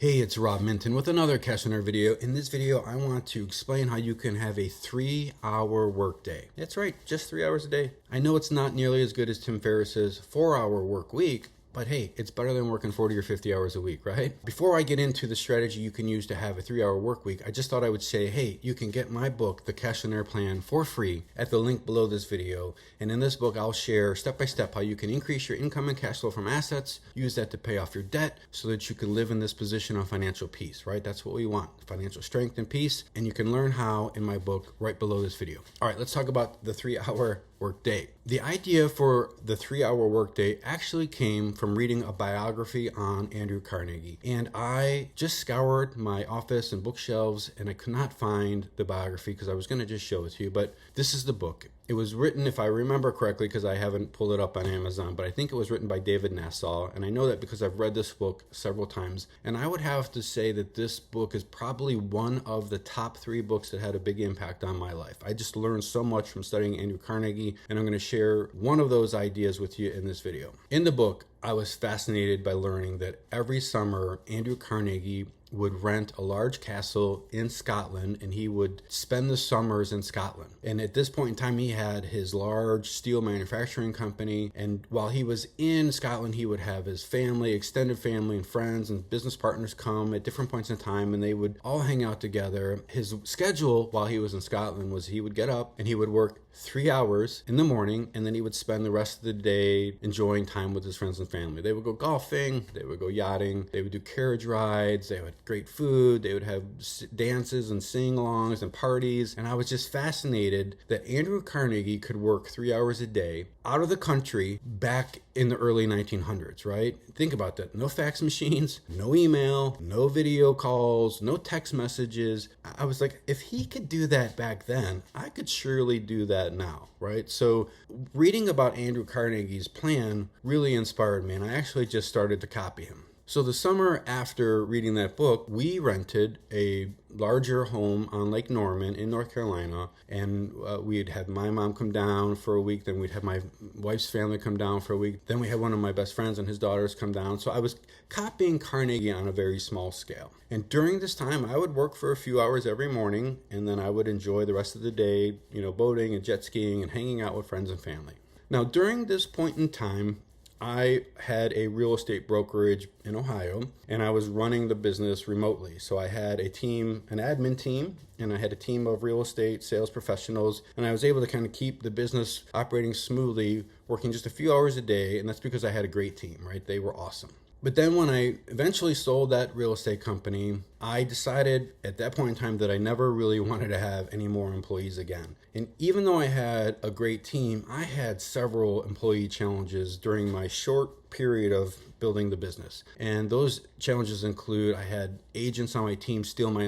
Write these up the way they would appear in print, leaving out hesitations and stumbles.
Hey, it's Rob Minton with another Cash Winner video. In this video, I want to explain how you can have a 3-hour workday. That's right, just 3 hours a day. I know it's not nearly as good as Tim Ferriss's 4-hour work week, but hey, it's better than working 40 or 50 hours a week, right? Before I get into the strategy you can use to have a 3-hour work week, I just thought I would say, hey, you can get my book, The Cash Winner Plan, for free at the link below this video. And in this book, I'll share step-by-step how you can increase your income and cash flow from assets, use that to pay off your debt so that you can live in this position of financial peace, right? That's what we want, financial strength and peace. And you can learn how in my book right below this video. All right, let's talk about the 3-hour workday. The idea for the 3-hour workday actually came from reading a biography on Andrew Carnegie. And I just scoured my office and bookshelves and I could not find the biography because I was going to just show it to you, but this is the book. It was written, if I remember correctly, because I haven't pulled it up on Amazon, but I think it was written by David Nassau. And I know that because I've read this book several times. And I would have to say that this book is probably one of the top 3 books that had a big impact on my life. I just learned so much from studying Andrew Carnegie, and I'm going to share one of those ideas with you in this video. In the book, I was fascinated by learning that every summer, Andrew Carnegie would rent a large castle in Scotland and he would spend the summers in Scotland. And at this point in time, he had his large steel manufacturing company. And while he was in Scotland, he would have his family, extended family and friends and business partners come at different points in time and they would all hang out together. His schedule while he was in Scotland was he would get up and he would work 3 hours in the morning and then he would spend the rest of the day enjoying time with his friends and family. They would go golfing, they would go yachting, they would do carriage rides, they would great food, they would have dances and sing-alongs and parties. And I was just fascinated that Andrew Carnegie could work 3 hours a day out of the country back in the early 1900s, right? Think about that. No fax machines, no email, no video calls, no text messages. I was like, if he could do that back then, I could surely do that now, right? So reading about Andrew Carnegie's plan really inspired me, and I actually just started to copy him. So the summer after reading that book, we rented a larger home on Lake Norman in North Carolina, and we'd have my mom come down for a week, then we'd have my wife's family come down for a week, then we had one of my best friends and his daughters come down. So I was copying Carnegie on a very small scale. And during this time, I would work for a few hours every morning, and then I would enjoy the rest of the day, boating and jet skiing and hanging out with friends and family. Now, during this point in time, I had a real estate brokerage in Ohio, and I was running the business remotely. So I had a team, an admin team, and I had a team of real estate sales professionals, and I was able to kind of keep the business operating smoothly, working just a few hours a day, and that's because I had a great team, right? They were awesome. But then when I eventually sold that real estate company, I decided at that point in time that I never really wanted to have any more employees again. And even though I had a great team, I had several employee challenges during my short period of building the business. And those challenges include I had agents on my team steal my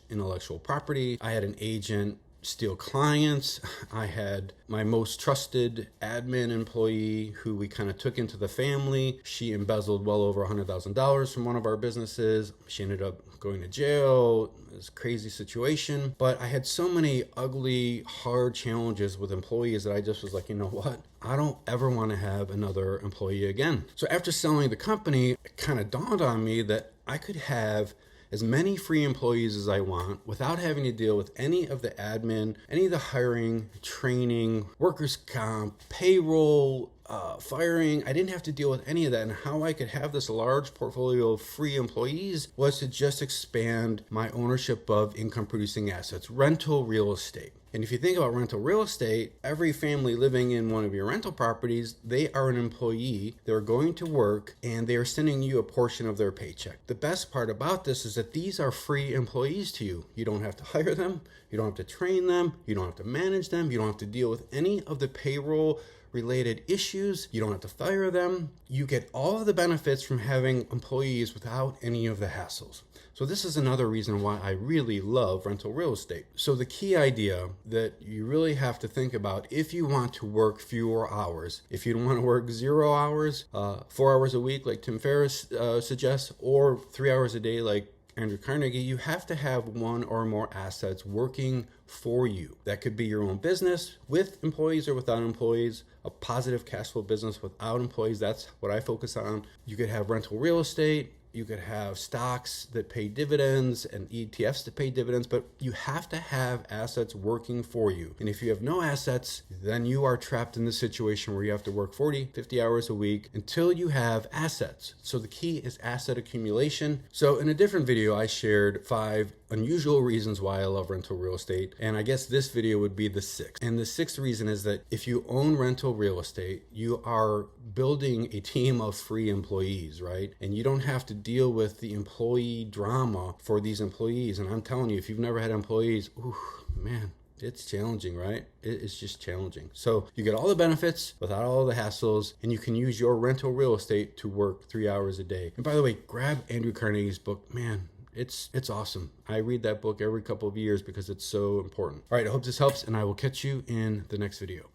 intellectual property. I had an agent steal clients. I had my most trusted admin employee who we kind of took into the family. She embezzled well over $100,000 from one of our businesses. She ended up going to jail. It was a crazy situation. But I had so many ugly, hard challenges with employees that I just was like, you know what? I don't ever want to have another employee again. So after selling the company, it kind of dawned on me that I could have as many free employees as I want without having to deal with any of the admin, any of the hiring, training, workers' comp, payroll, firing. I didn't have to deal with any of that. And how I could have this large portfolio of free employees was to just expand my ownership of income producing assets, rental real estate. And if you think about rental real estate, every family living in one of your rental properties, they are an employee. They're going to work and they are sending you a portion of their paycheck. The best part about this is that these are free employees to you. You don't have to hire them. You don't have to train them. You don't have to manage them. You don't have to deal with any of the payroll related issues. You don't have to fire them. You get all of the benefits from having employees without any of the hassles. So this is another reason why I really love rental real estate. So the key idea that you really have to think about if you want to work fewer hours, if you don't want to work 0 hours, 4 hours a week like Tim Ferriss suggests, or 3 hours a day like Andrew Carnegie, you have to have one or more assets working for you. That could be your own business with employees or without employees, a positive cash flow business without employees. That's what I focus on. You could have rental real estate. You could have stocks that pay dividends and ETFs that pay dividends, but you have to have assets working for you. And if you have no assets, then you are trapped in this situation where you have to work 40, 50 hours a week until you have assets. So the key is asset accumulation. So in a different video, I shared 5 unusual reasons why I love rental real estate. And I guess this video would be the 6th. And the 6th reason is that if you own rental real estate, you are building a team of free employees, right? And you don't have to deal with the employee drama for these employees. And I'm telling you, if you've never had employees, ooh, man, it's challenging, right? It's just challenging. So you get all the benefits without all the hassles, and you can use your rental real estate to work 3 hours a day. And by the way, grab Andrew Carnegie's book. Man, it's awesome. I read that book every couple of years because it's so important. All right, I hope this helps, and I will catch you in the next video.